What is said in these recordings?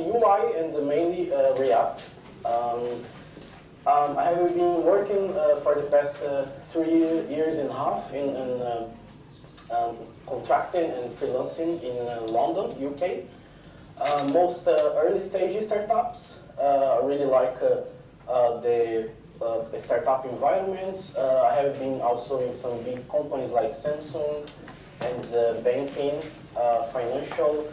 UI and mainly React. I have been working for the past 3.5 years in contracting and freelancing in London, UK. Most early stage startups. I really like the startup environments. I have been also in some big companies like Samsung and banking, financial,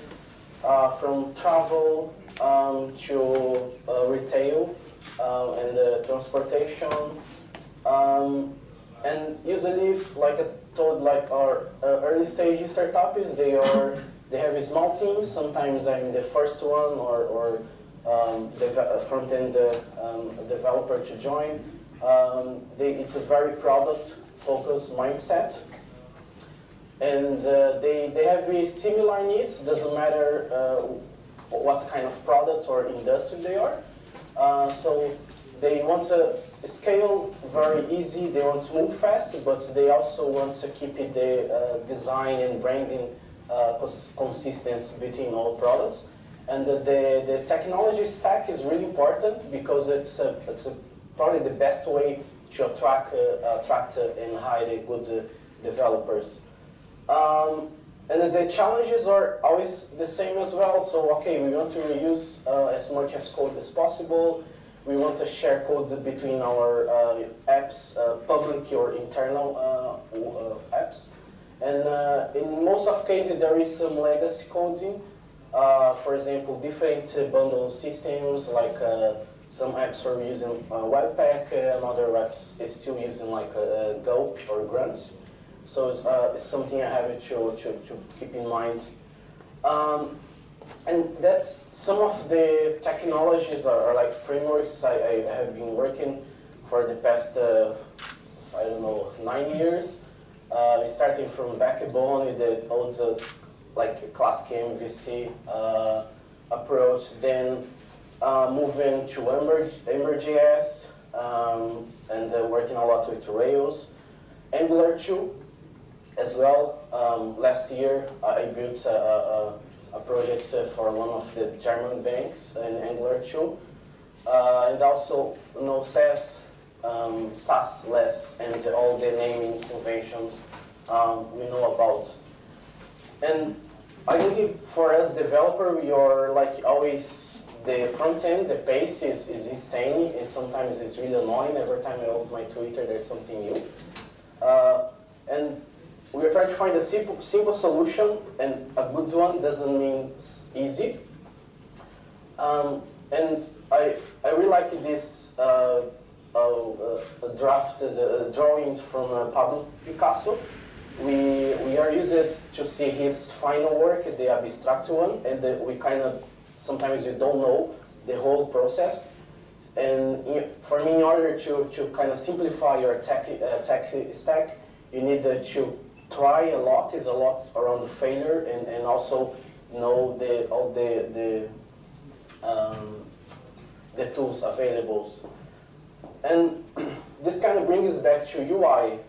from travel to retail and transportation. And usually, like I told, like our early stage startups, they have small teams. Sometimes I'm the first one or front-end developer to join. It's a very product-focused mindset. And they have similar needs. Doesn't matter what kind of product or industry they are. So they want to scale very easy. They want to move fast, but they also want to keep the design and branding consistency between all products. And the technology stack is really important because it's probably the best way to attract and hire good developers. And the challenges are always the same as well. So, okay, we want to reuse as much as code as possible. We want to share code between our apps, public or internal apps. And in most of cases, there is some legacy coding. For example, different bundle systems, like some apps are using Webpack, and other apps is still using like Gulp or Grunt. So it's something I have to keep in mind. And that's some of the technologies are like frameworks I have been working for the past, I don't know, 9 years. Starting from Backbone with the old like classic MVC approach, then moving to Ember.js and working a lot with Rails, Angular 2 as well. Last year I built a project for one of the German banks in Angular 2, and also SAS, SAS-less, and all the naming conventions we know about. And I think for us developer, we are like always the front end. The pace is insane, and sometimes it's really annoying. Every time I open my Twitter, there's something new. And we are trying to find a simple solution, and a good one doesn't mean easy. And I really like this draft as a drawing from Pablo Picasso. We are used to see his final work, the abstract one, and we kind of, sometimes you don't know the whole process. And for me, in order to kind of simplify your tech stack, you need to try a lot, is a lot around the failure, and also know all the tools available. And this kind of brings us back to UI.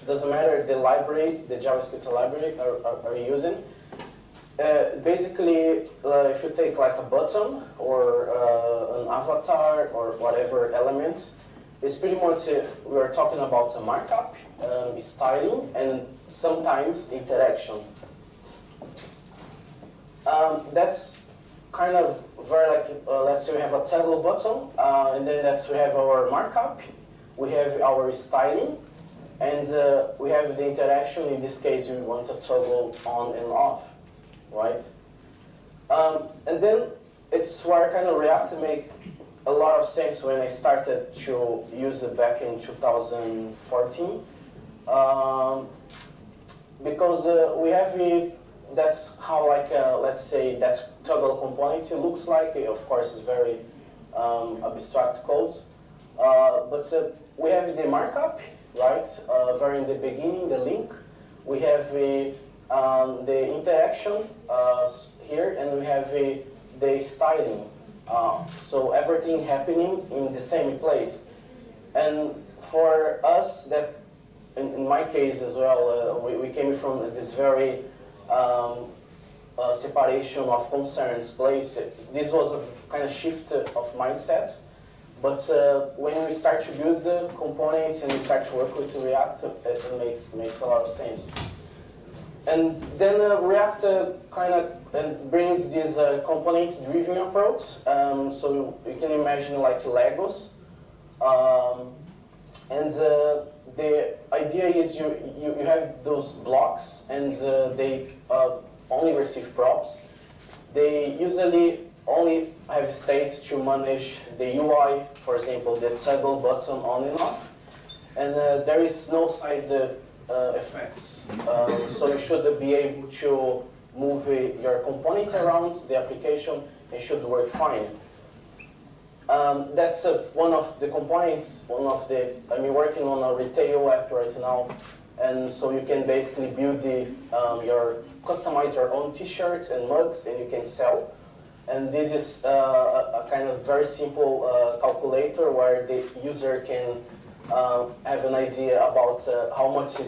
Doesn't matter the library, the JavaScript library are you using. Basically, if you take like a button or an avatar or whatever element, it's pretty much, we are talking about a markup, styling, and sometimes interaction. That's kind of very like, let's say we have a toggle button, and then we have our markup, we have our styling, and we have the interaction. In this case, we want to toggle on and off, right? And then it's where kind of React makes a lot of sense when I started to use it back in 2014. Because we have that's how, like, let's say that toggle component looks like. Of course, it's very abstract code. But we have the markup, right? Very in the beginning, the link. We have the interaction here, and we have the styling. So everything happening in the same place. And for us, that in my case as well, we came from this very separation of concerns place. This was a kind of shift of mindset. But when we start to build the components and we start to work with React, it makes a lot of sense. And then React kind of brings this component-driven approach. So you can imagine like Legos. And the idea is you have those blocks and they only receive props. They usually only have state to manage the UI, for example, the toggle button on and off. And there is no side effects. So you should be able to move your component around the application. It should work fine. That's one of the components, I'm working on a retail app right now. And so you can basically build customize your own t-shirts and mugs and you can sell. And this is a kind of very simple calculator where the user can have an idea about how much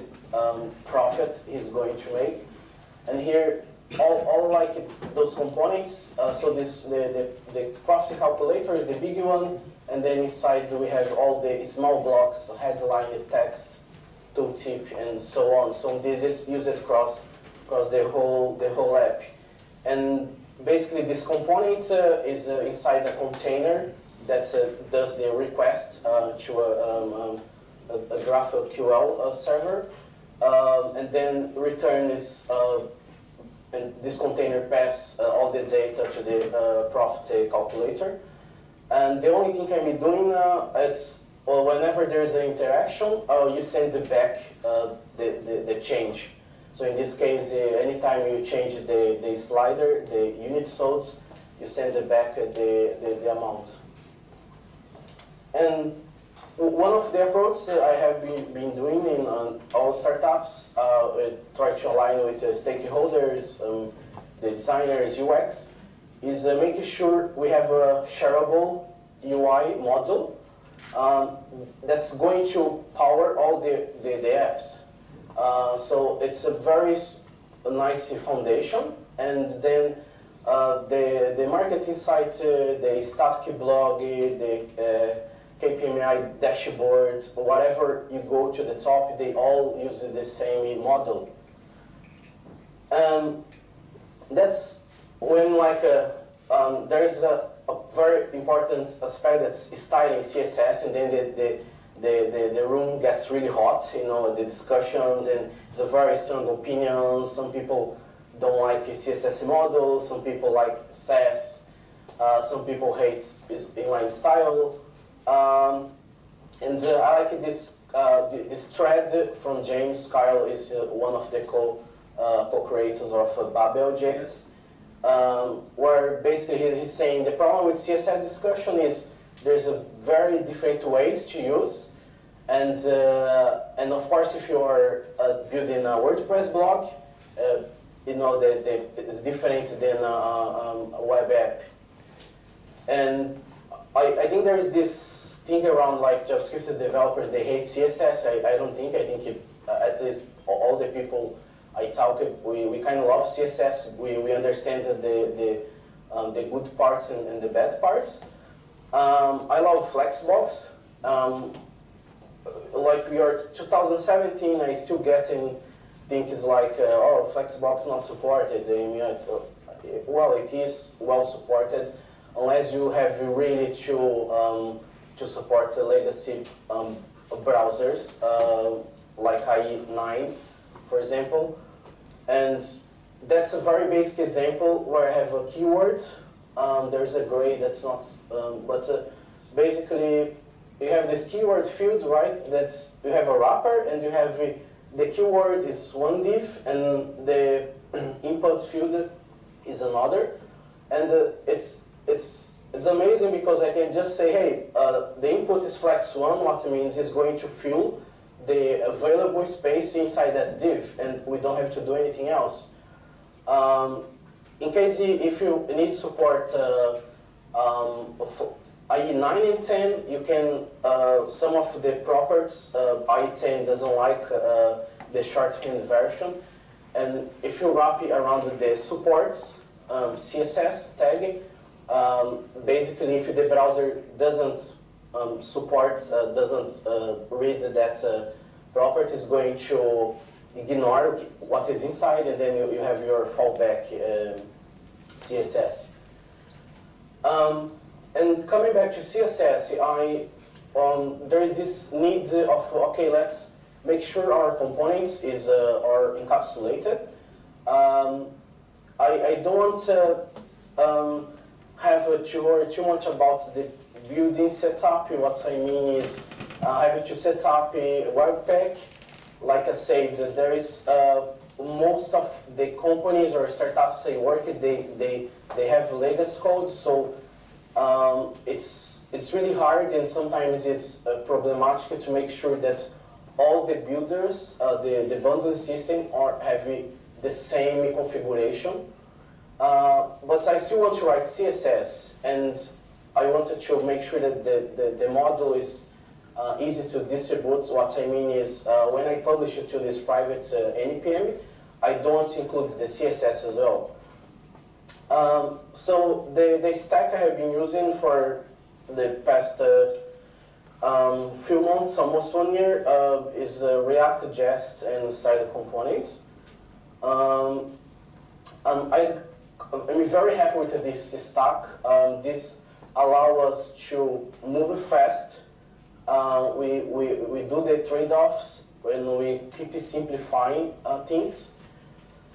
profit he's going to make. And here, all like those components, so the profit calculator is the big one, and then inside we have all the small blocks, headline, text, tooltip, and so on. So this is used across the whole app. And basically, this component is inside a container that does the request to a GraphQL server, and then return is, and this container pass all the data to the profit calculator. And the only thing I'm doing it's whenever there is an interaction, you send back the change. So in this case, anytime you change the slider, the unit sold, you send it back the amount. And one of the approaches I have been doing in all startups, try to align with the stakeholders, the designers, UX, is making sure we have a shareable UI model that's going to power all the apps. So it's a very nice foundation, and then the marketing site, the static blog, the KPMI dashboard, whatever you go to the top, they all use the same model. That's when there is a very important aspect that's styling CSS, and then the room gets really hot, the discussions, and it's a very strong opinion. Some people don't like CSS models, some people like Sass, some people hate inline style. And I like this thread from James. Kyle is one of the co-creators of Babel.js, where basically he's saying the problem with CSS discussion is there's a very different ways to use, and of course if you are building a WordPress blog, it's different than a web app. And I think there is this thing around like JavaScript developers, they hate CSS. I don't think. I think at least all the people I talk, we kind of love CSS. We understand the good parts and the bad parts. I love Flexbox. Like we are 2017, I still getting things like, oh, Flexbox not supported. Well, it is well supported, unless you have really to support legacy browsers, like IE9, for example. And that's a very basic example where I have a keyword. There's a gray that's not, basically you have this keyword field, right? You have a wrapper, and you have the keyword is one div, and the input field is another. And it's amazing because I can just say, hey, the input is flex1, what it means is going to fill the available space inside that div, and we don't have to do anything else. In case if you need support IE9 and 10, you can, some of the properties, IE10 doesn't like the shorthand version. And if you wrap it around the supports CSS tag, basically if the browser doesn't support, doesn't read that property, is going to ignore what is inside, and then you have your fallback CSS. And coming back to CSS, there is this need of, okay, let's make sure our components are encapsulated. I don't want to have to worry too much about the building setup. What I mean is having to set up a Webpack. Like I said, there is most of the companies or startups I work at, they have legacy code, so it's really hard, and sometimes it's problematic to make sure that all the builders, the bundling system, are having the same configuration. But I still want to write CSS, and I wanted to make sure that the model is easy to distribute. What I mean is, when I publish it to this private NPM, I don't include the CSS as well. So the stack I have been using for the past few months, almost 1 year, is React.js and side components. I'm very happy with this stack. This allows us to move fast. We do the trade-offs when we keep simplifying things.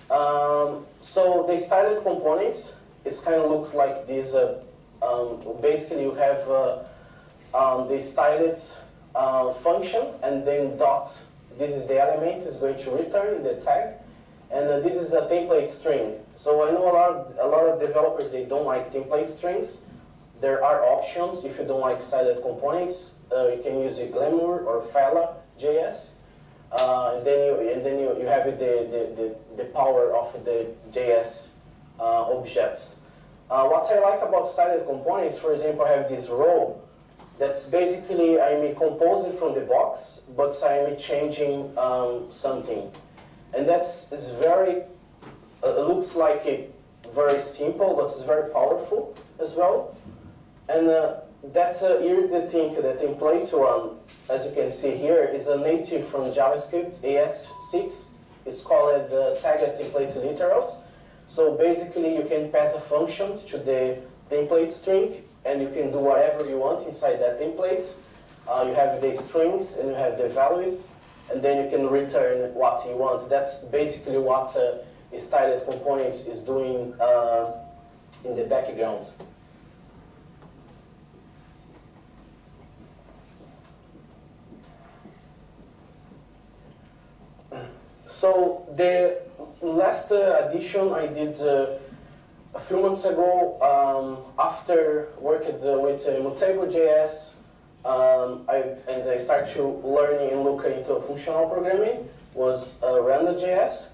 So the styled components, it kind of looks like this. Basically, you have the styled function, and then dot. This is the element is going to return the tag, and this is a template string. So I know a lot of developers, they don't like template strings. There are options. If you don't like styled components, you can use Glamour or Fella.js. And then you have the power of the JS objects. What I like about styled components, for example, I have this row that's basically I'm composing from the box, but I'm changing something, and is very. It looks like very simple, but it's very powerful as well. And that's here the thing, the template one, as you can see here, is a native from JavaScript, AS6. It's called tagged template literals. So basically you can pass a function to the template string, and you can do whatever you want inside that template. You have the strings and you have the values, and then you can return what you want. That's basically what styled components is doing in the background. So the last addition I did a few months ago, after working with Mutable.js, and I started to learn and look into functional programming, was Randa.js.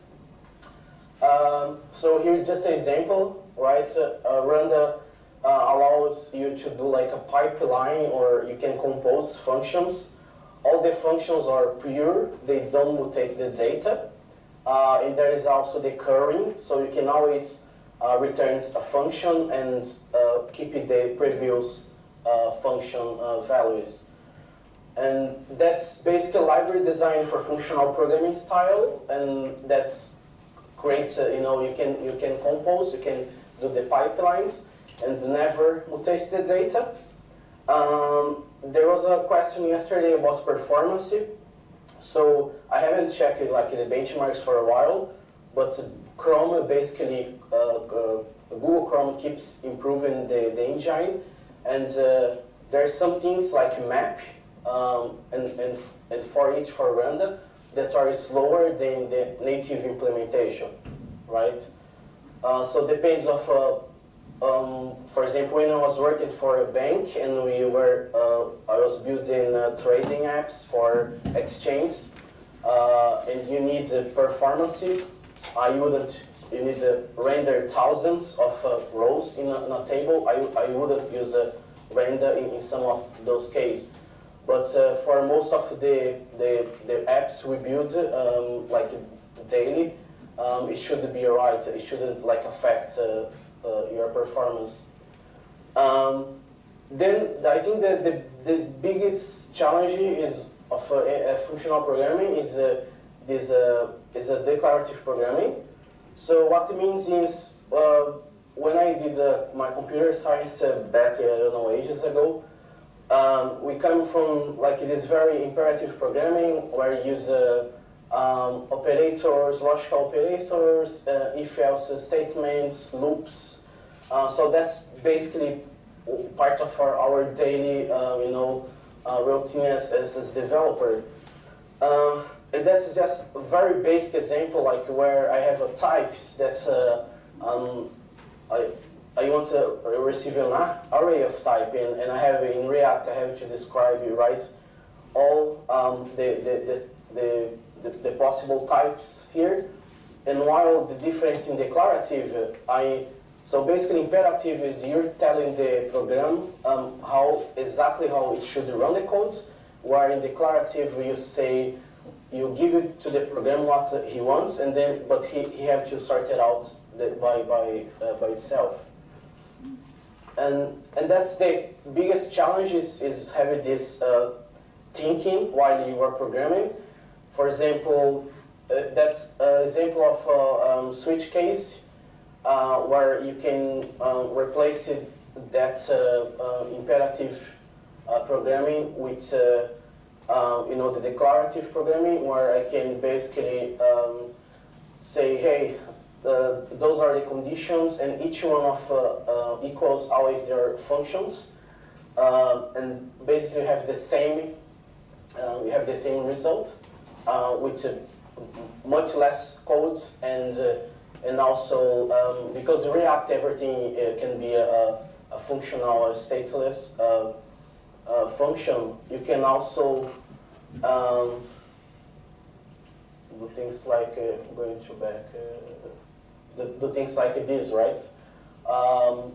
So here's just an example, right? Randa allows you to do like a pipeline, or you can compose functions. All the functions are pure, they don't mutate the data. And there is also the currying, so you can always return a function and keep the previous function values. And that's basically a library designed for functional programming style, and that's great. You can compose, you can do the pipelines, and never mutate the data. There was a question yesterday about performance. So I haven't checked like the benchmarks for a while, but Chrome basically, Google Chrome keeps improving the engine, and there are some things like map and for each for Randa that are slower than the native implementation, right? So it depends of, for example, when I was working for a bank and I was building trading apps for exchange, and you need performance. You need to render thousands of rows in a table. I wouldn't use a render in some of those cases. But for most of the apps we build like daily, it should be right. It shouldn't like affect your performance. Then I think that the biggest challenge is of functional programming is it's a declarative programming. So what it means is when I did my computer science back, I don't know, ages ago, we come from like this very imperative programming where you use operators, logical operators, if-else statements, loops. So that's basically part of our daily, routine as a developer. And that's just a very basic example, like where I have a types that's I want to receive an array of type, and I have in React, I have to describe, right, all the possible types here. And while the difference in declarative, so basically imperative is you're telling the program exactly how it should run the code, where in declarative you say, you give it to the program what he wants, and then but he have to sort it out by itself. And that's the biggest challenge is having this thinking while you are programming. For example, that's an example of a switch case where you can replace that imperative programming with the declarative programming, where I can basically say, hey, those are the conditions, and each one of equals always their functions, and basically we have the same result with much less code, and also because React everything can be a functional, stateless function. You can also do things like going to back. Do things like this, right?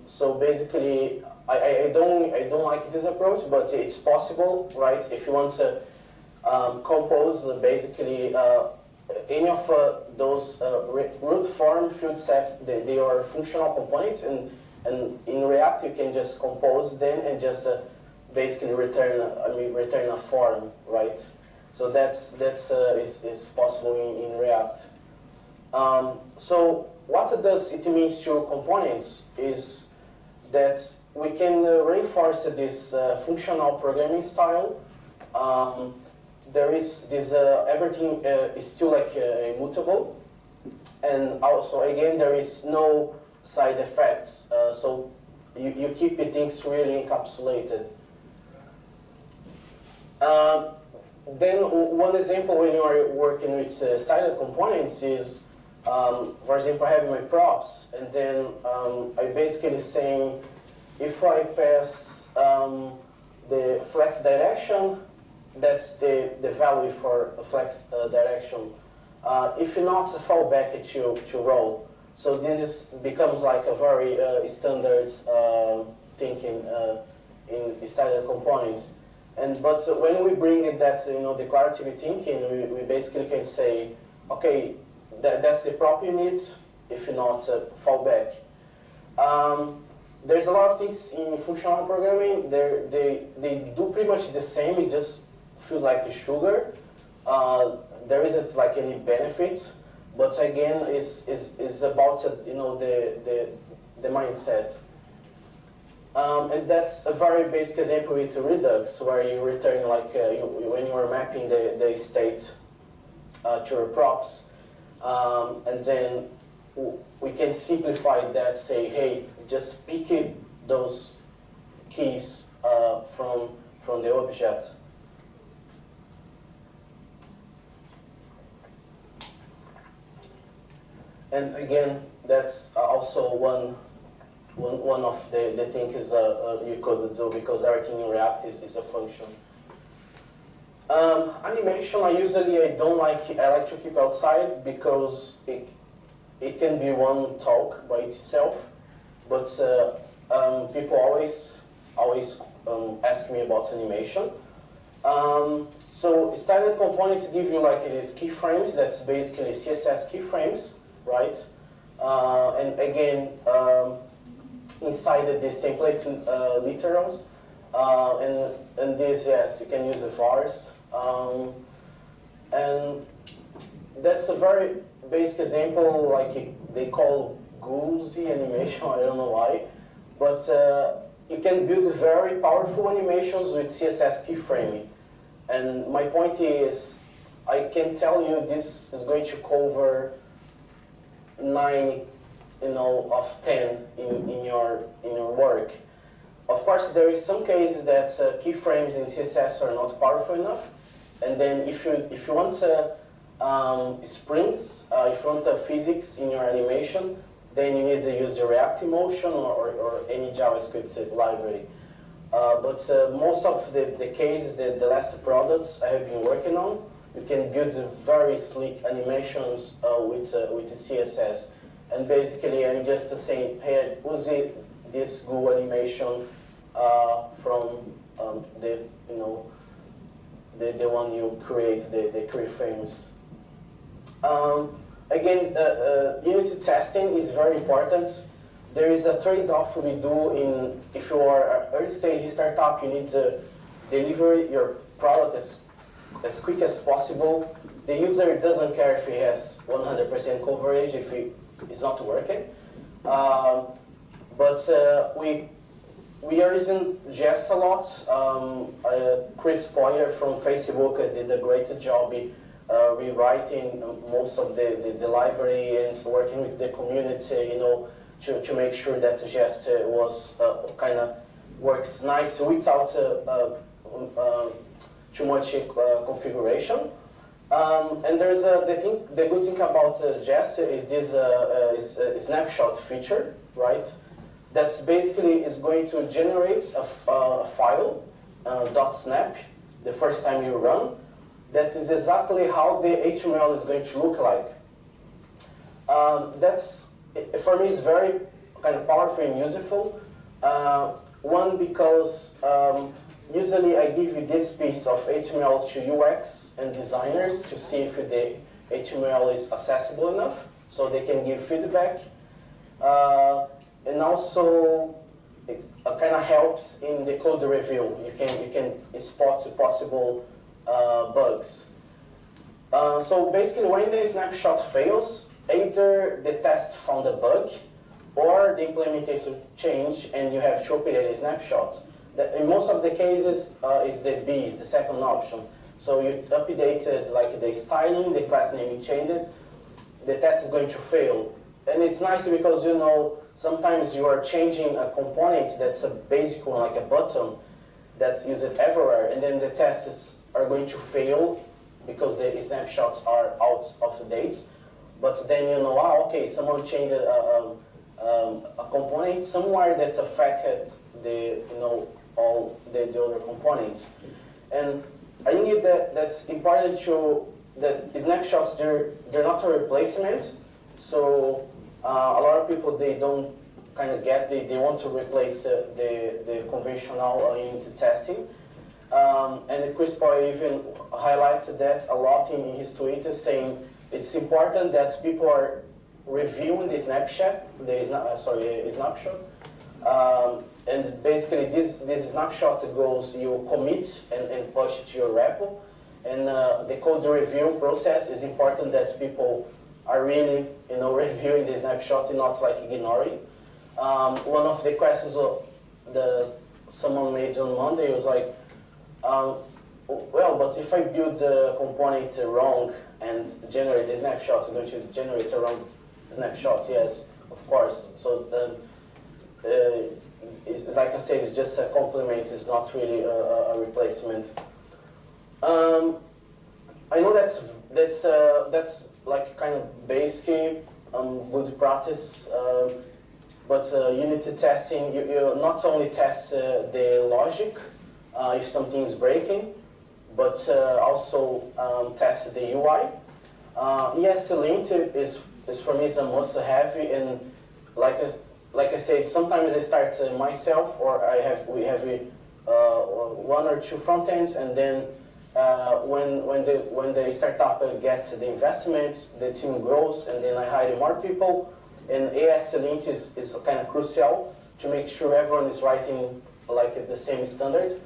So basically, I don't like this approach, but it's possible, right? If you want to compose basically any of those root form field set, they are functional components, and in React you can just compose them and just basically return a form, right? So that's is possible in React. So what does it means to components is that we can reinforce this functional programming style. There is this everything is still like immutable, and also again there is no side effects. So you keep the things really encapsulated. Then one example when you are working with styled components is, for example, I have my props, and then I basically saying, if I pass the flex direction, that's the value for the flex direction. If not, fall back to row. So this becomes like a very standard thinking in styled components. But when we bring it that declarative thinking, we basically can say, okay, that's the prop you need. If not, fall back. There's a lot of things in functional programming. They do pretty much the same. It just feels like a sugar. There isn't like any benefit, but again, is about the mindset. And that's a very basic example with Redux, where you return like when you are mapping the state to your props, and then we can simplify that. Say, hey, just pick those keys from the object. And again, that's also one of the things you could do, because everything in React is a function. Animation, I like to keep outside, because it can be one talk by itself, but people always ask me about animation. So styled components give you like these keyframes. That's basically CSS keyframes. right? And again, inside these templates, literals, and this, yes, you can use the vars. And that's a very basic example, like they call goosey animation, I don't know why. But you can build very powerful animations with CSS keyframing. And my point is, I can tell you this is going to cover 9, of 10 in your work. Of course, there is some cases that keyframes in CSS are not powerful enough. And then if you want sprints, if you want physics in your animation, then you need to use the React motion or any JavaScript library. But most of the cases, the last products I have been working on, you can build very sleek animations with the CSS. And basically, I'm just saying, hey, use this GUI animation from the one you create, the keyframes. Again, unit testing is very important. There is a trade-off we do if you are an early stage startup, you need to deliver your product as quick as possible. The user doesn't care if he has 100% coverage, if it's not working. But we are using JS a lot. Chris Poyer from Facebook did a great job rewriting most of the library and working with the community, to make sure that JS was kind of works nice without too much configuration. And there's the good thing about JS is this snapshot feature, right? That's basically is going to generate a file, .snap, the first time you run. That is exactly how the HTML is going to look like. That's, for me, is very kind of powerful and useful. One, because usually I give you this piece of HTML to UX and designers to see if the HTML is accessible enough, so they can give feedback. And also, it kind of helps in the code review. You can spot possible bugs. So basically, when the snapshot fails, either the test found a bug, or the implementation changed, and you have to update the snapshot. In most of the cases, is the B, is the second option. So you updated like the styling, the class naming changed, the test is going to fail. And it's nice because sometimes you are changing a component that's a basic one, like a button, that's used everywhere, and then the tests are going to fail because the snapshots are out of date. But then okay, someone changed a component somewhere that affected all the other components. And I think that's important that snapshots, they're not a replacement. So a lot of people, they don't kind of get, they want to replace the conventional unit testing. And Chris Poyer even highlighted that a lot in his tweet, saying it's important that people are reviewing the snapshot, snapshot. And basically this snapshot goes, you commit and push it to your repo. And the code review process is important that people are really reviewing the snapshot and not like ignoring. One of the questions someone made on Monday was like, well, but if I build the component wrong and generate the snapshot, I'm going to generate a wrong snapshot. Yes, of course. So it's like I said, it's just a complement. It's not really a replacement. I know that's like kind of basic, good practice. But unit testing, you not only test the logic if something is breaking, but also test the UI. Yes, lint is for me is a must-have, and like I said, sometimes I start myself, or we have one or two front ends, and then when the startup gets the investments, the team grows, and then I hire more people. And AS lint is kind of crucial to make sure everyone is writing like the same standards.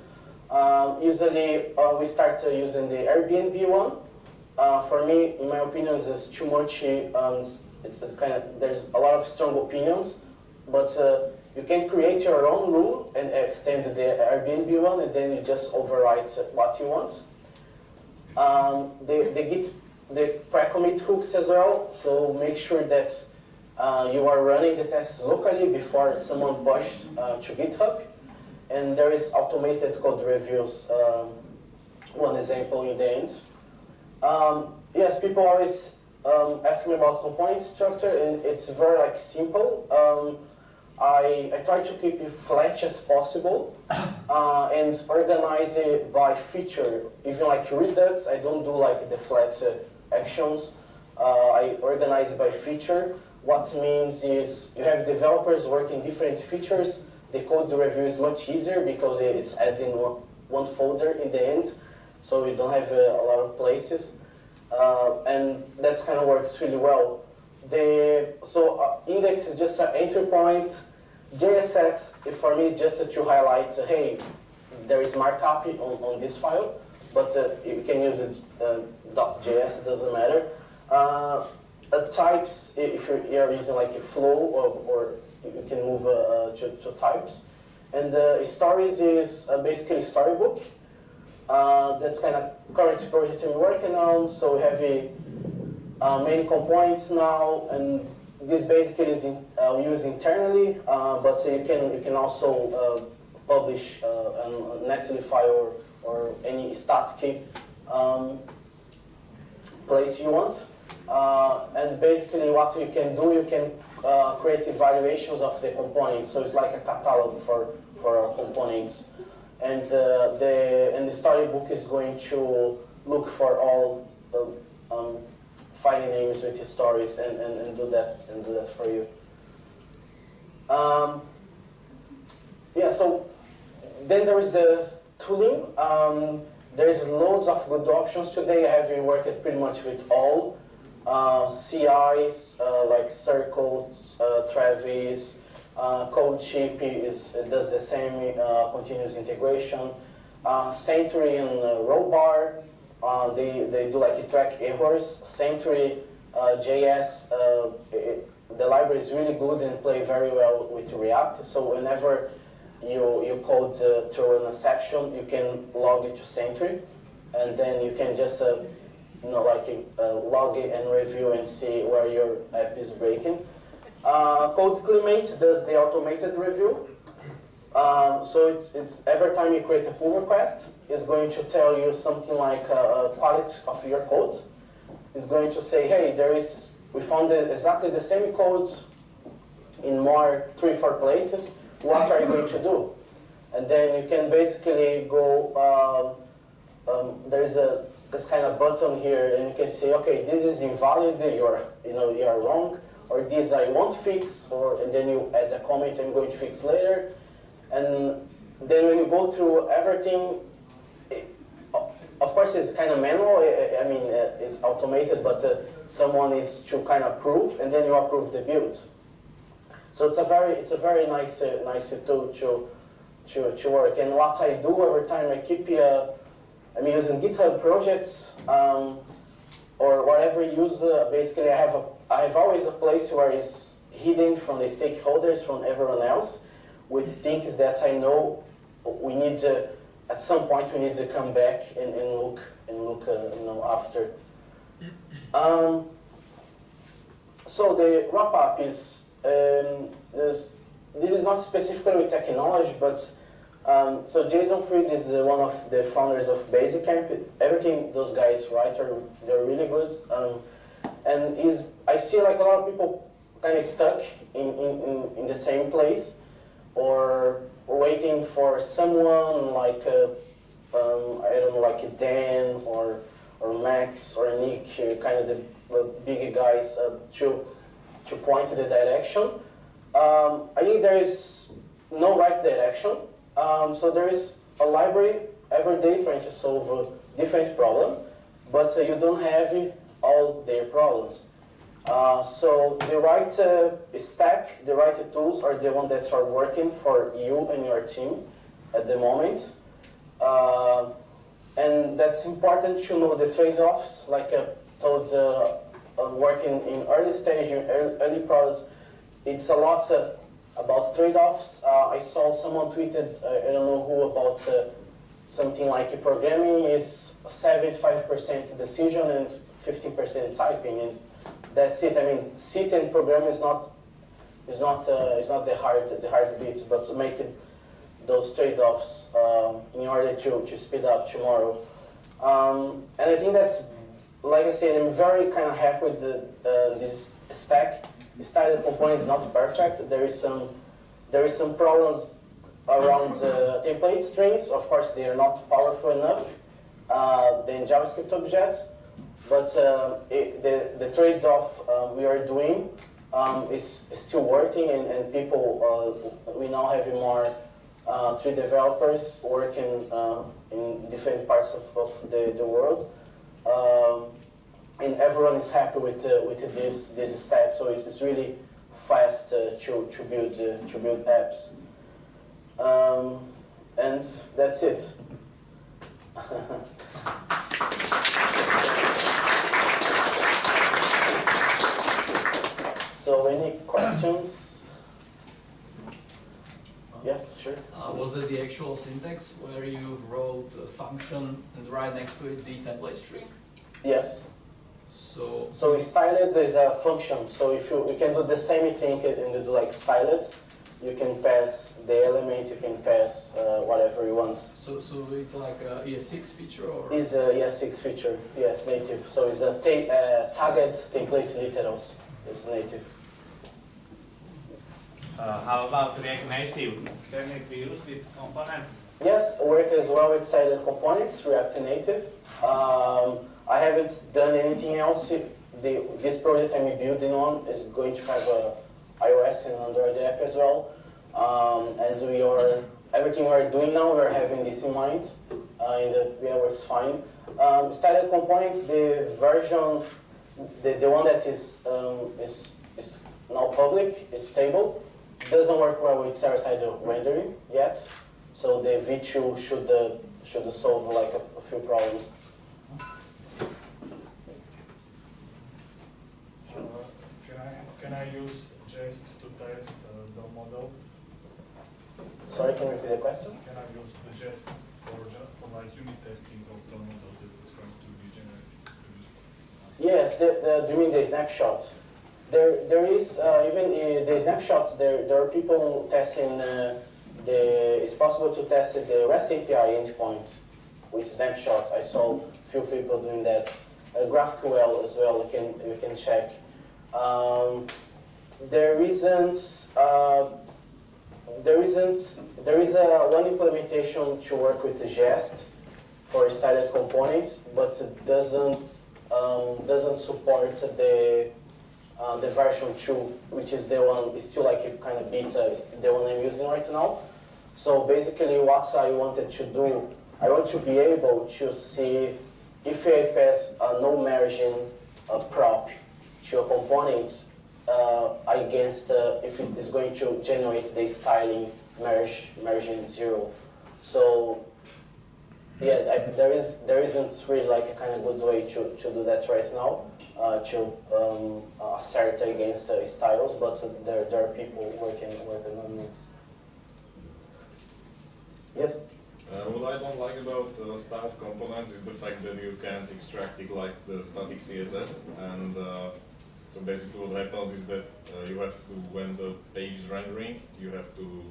Usually we start using the Airbnb one. For me, in my opinion, it's too much. It's kind of, there's a lot of strong opinions, but you can create your own rule and extend the Airbnb one, and then you just overwrite what you want. The pre-commit hooks as well, so make sure that you are running the tests locally before someone pushes to GitHub. And there is automated code reviews, one example in the end. Yes, people always ask me about component structure, and it's very simple. I try to keep it flat as possible and organize it by feature. Even like Redux, I don't do like the flat actions. I organize it by feature. What means is you have developers working different features. The code review is much easier because it's added in one folder in the end, so you don't have a lot of places. And that kind of works really well. Index is just an entry point. JSX, for me, is just to highlight, hey, there is markup on this file, but you can use it .js, it doesn't matter. Types, if you're using like a flow, or you can move to types. And stories is basically a storybook. That's kind of current project we're working on. So we have many components now, and this basically is used internally, but you can also publish a Netlib file or any static place you want. And basically what you can do, you can create evaluations of the components. So it's like a catalog for components. And the storybook is going to look for all file names with stories and do that for you. Yeah, so then there is the tooling. There is loads of good options today. I have worked pretty much with all. CIs like Circle, Travis, CodeShip does the same continuous integration. Sentry and Rollbar, they do like track errors. Sentry JS, the library is really good and play very well with React. So whenever you code to run a section, you can log it to Sentry, and then you can just log it and review and see where your app is breaking. CodeClimate does the automated review. So it's every time you create a pull request, it's going to tell you something like quality of your code. It's going to say, hey, we found exactly the same codes in more 3-4 places. What are you going to do? And then you can basically go. There's this kind of button here, and you can say, okay, this is invalid. You are wrong, or this I won't fix, and then you add a comment I'm going to fix later. And then when you go through everything, of course it's kind of manual. I mean, it's automated, but someone needs to kind of approve, and then you approve the build. So it's a very nice tool to work. And what I do every time I keep I'm using GitHub projects or whatever you use. Basically, I have always a place where it's hidden from the stakeholders, from everyone else, with things that I know we need to, at some point we need to come back and look after. So the wrap up is this is not specifically with technology, but so Jason Fried is one of the founders of Basecamp. Everything those guys write they're really good. And I see like a lot of people kind of stuck in the same place, or waiting for someone like I don't know, like Dan or Max or Nick, kind of the big guys to point the direction. I think there is no right direction. So there is a library every day trying to solve a different problem, but you don't have all their problems. So the right stack, the right tools are the ones that are working for you and your team at the moment. And that's important to know the trade-offs, like I told, working in early stage, early products, it's a lot about trade-offs. I saw someone tweeted, I don't know who, about something like programming is 75% decision and 15% typing, and that's it. I mean, sit and program is not the hard bit, but making those trade-offs in order to speed up tomorrow. And I think that's, like I said, I'm very kind of happy with this stack. The styled component is not perfect. There is some problems around template strings. Of course, they are not powerful enough than JavaScript objects. But the trade-off we are doing is still working, and people, we now have more 3 developers working in different parts of the world. And everyone is happy with this stack, so it's really fast to build apps. And that's it. So any questions? Yes, sure. Was that the actual syntax where you wrote a function and right next to it the template string? Yes. So styled is a function. So if you can do the same thing and do like styled, you can pass the element, you can pass whatever you want. So it's like a ES6 feature, or? It's a ES6 feature, yes, native. So it's a tagged template literals. It's native. How about React Native? Can it be used with components? Yes, work as well with silent components, React Native. I haven't done anything else. This project I'm building on is going to have a iOS and Android app as well. And everything we're doing now, we're having this in mind. And it works fine. Styled components, the version, the one that is now public, is stable. Doesn't work well with server-side rendering yet. So the V2 should solve like a few problems. Can I use jest to test the model? Sorry, can you repeat the question? Can I use the jest for like unit testing of the model that is going to be generated? Yes, during the snapshot. There is even in the snapshots. There are people testing it's possible to test the REST API endpoint with snapshots. I saw a few people doing that. GraphQL as well. You can check. There is one implementation to work with the jest for styled components, but it doesn't support the version 2, which is the one, it's still like a kind of beta, is the one I'm using right now. So basically what I wanted to do, I want to be able to see if I pass a no margin prop to a component against if it is going to generate the styling margin 0. So yeah, there isn't really like a kind of good way to do that right now, to assert against styles, but there are people working on it. Yes? What I don't like about styled components is the fact that you can't extract it like the static CSS, and so basically what happens is that you have to, when the page is rendering, you have to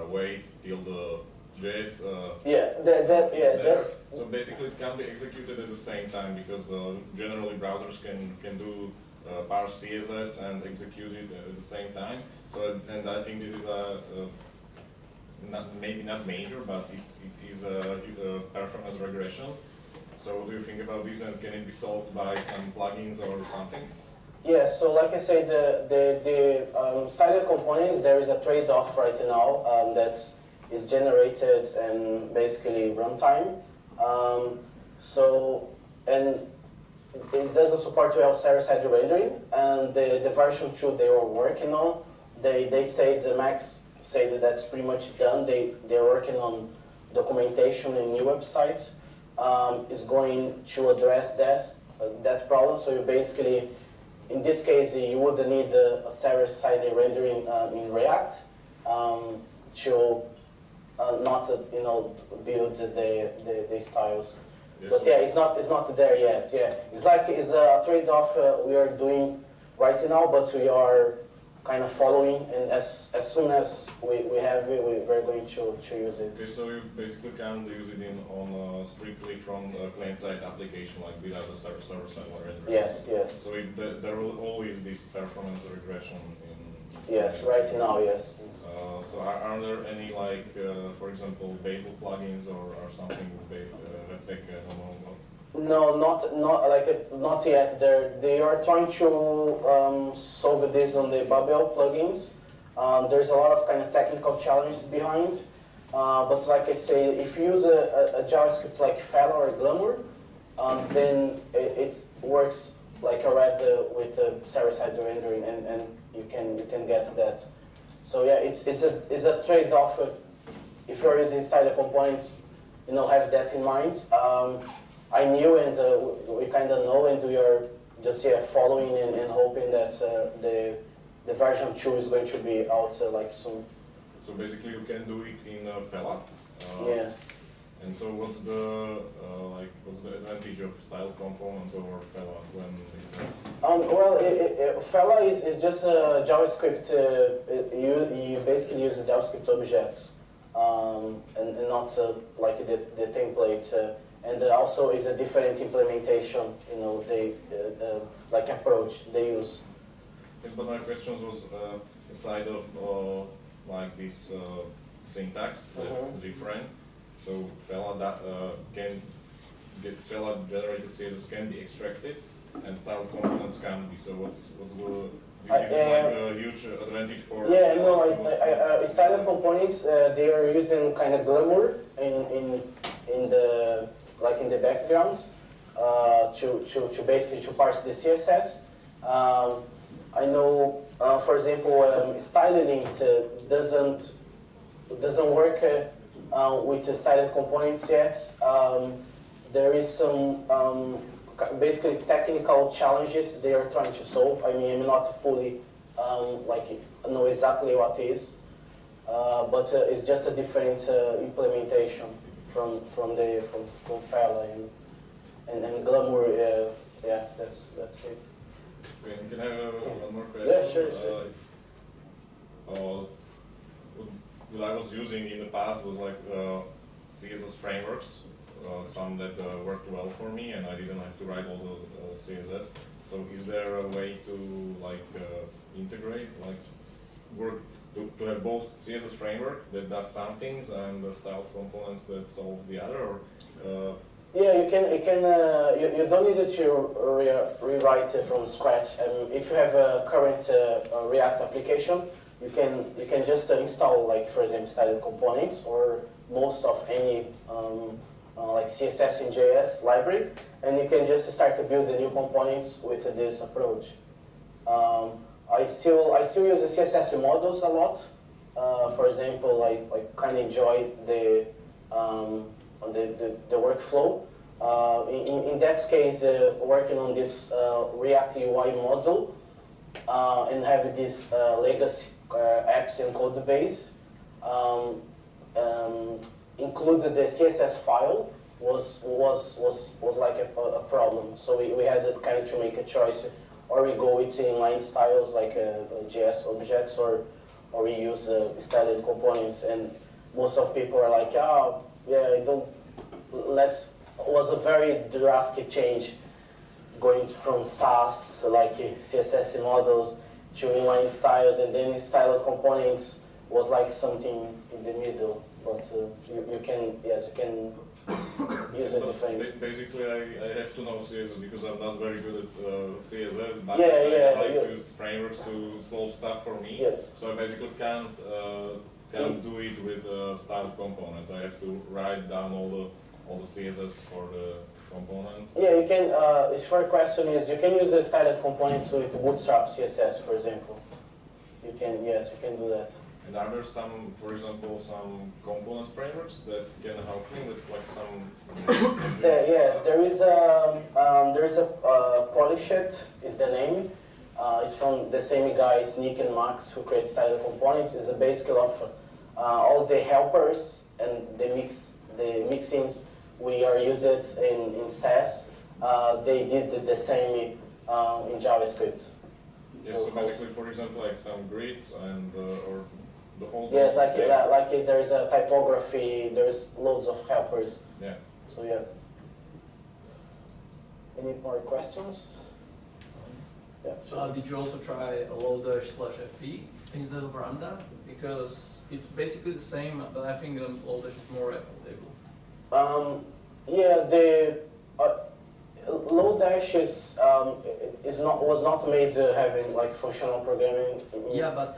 wait till the JS that's so basically it can be executed at the same time, because generally browsers can do parse CSS and execute it at the same time. So, and I think this is maybe not major, but it is a performance regression. So what do you think about this, and can it be solved by some plugins or something? Yeah, so like I said, the styled components, there is a trade-off right now. That's is generated and basically runtime. And it doesn't support well server-side rendering, and the version 2 they were working on, they said, the Max said that that's pretty much done. They're working on documentation and new websites is going to address that problem. So you basically, in this case, you would need a server-side rendering in React to not build the styles. Yes. But yeah, it's not there yet. Yeah, it's a trade-off we are doing right now, but we are kind of following, and as soon as we have it, we're going to use it. Okay, so you basically can use it on strictly from the client-side application, like without the server-side rendering. Yes, yes. So there will always this performance regression in. Yes, right now, yes. So are there any, like, for example, Babel plugins or something with Webpack? No, not yet. They are trying to solve this on the Babel plugins. There's a lot of kind of technical challenges behind. But like I say, if you use a JavaScript like Fella or Glamour, then it works like a red with server-side rendering, and you can get that. So yeah, it's a trade-off. If you're using style components, have that in mind. I knew, and we kind of know, and we are just following and hoping that the version 2 is going to be out like soon. So basically, you can do it in Fella. Yes. And so, what's the advantage of style components over Fella when it is? Well, Fella is just a JavaScript. You basically use the JavaScript objects, and not like the template. And also is a different implementation. They like approach they use. Yes, but my question was aside of like this syntax that's different. So Fella Fella generated CSS can be extracted, and style components can be. So what's the this is like a huge advantage for. Yeah, no, style components they are using kind of Glamour in the backgrounds to basically to parse the CSS. I know, for example, styling it doesn't work with the styled components yet. There is some basically technical challenges they are trying to solve. I mean, I'm not fully know exactly what it is, but it's just a different implementation from Fella and Glamour. Yeah, that's it. Okay, can I have one more question? Yeah, sure. What I was using in the past was like CSS frameworks, some that worked well for me, and I didn't have to write all the CSS. So is there a way to integrate, work to have both CSS framework that does some things and the style components that solve the other? Or, yeah, you can. You don't need to rewrite from scratch. If you have a current React application, you can just install, like, for example, styled components or most of any like CSS in JS library, and you can just start to build the new components with this approach. I still use the CSS models a lot. For example, I kind of enjoy the workflow. In that case, working on this React UI model and having this legacy apps and code base included the CSS file was like a problem. So we had kind of to make a choice, or we go with inline styles like JS objects, or we use styled components. And most of people are like, oh yeah, was a very drastic change going from SAS like CSS models to inline styles, and then styled components was like something in the middle. But you can use it different. Basically, I have to know CSS because I'm not very good at CSS, but I like to use frameworks to solve stuff for me. Yes. So I basically can't can't do it with styled components. I have to write down all the CSS for the component. Yeah, you can. If your question is, you can use the styled components with Bootstrap CSS, for example. You can, yes, you can do that. And are there some, for example, some component frameworks that can help me with like some? Yes, there is a Polished is the name. It's from the same guys, Nick and Max, who create styled components. It's a basically of all the helpers and the mixins we are used in SAS. They did the same in JavaScript. Yes, so basically, for example, like some grids and or the whole. Yes, like there is a typography. There's loads of helpers. Yeah. So yeah. Any more questions? Yeah. So Did you also try lodash/fp instead of Lambda? Because it's basically the same, but I think Lodash is more applicable. yeah, the Lodash was not made having like functional programming. Yeah, but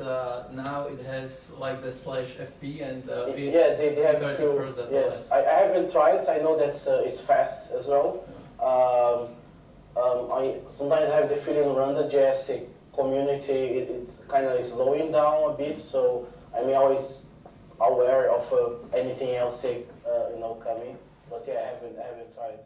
now it has like the /fp and yeah, they have a few. Yes, I haven't tried. I know that it's fast as well. I sometimes have the feeling around the JS community it kind of is slowing down a bit. So I'm always aware of anything else coming. But yeah, I haven't tried.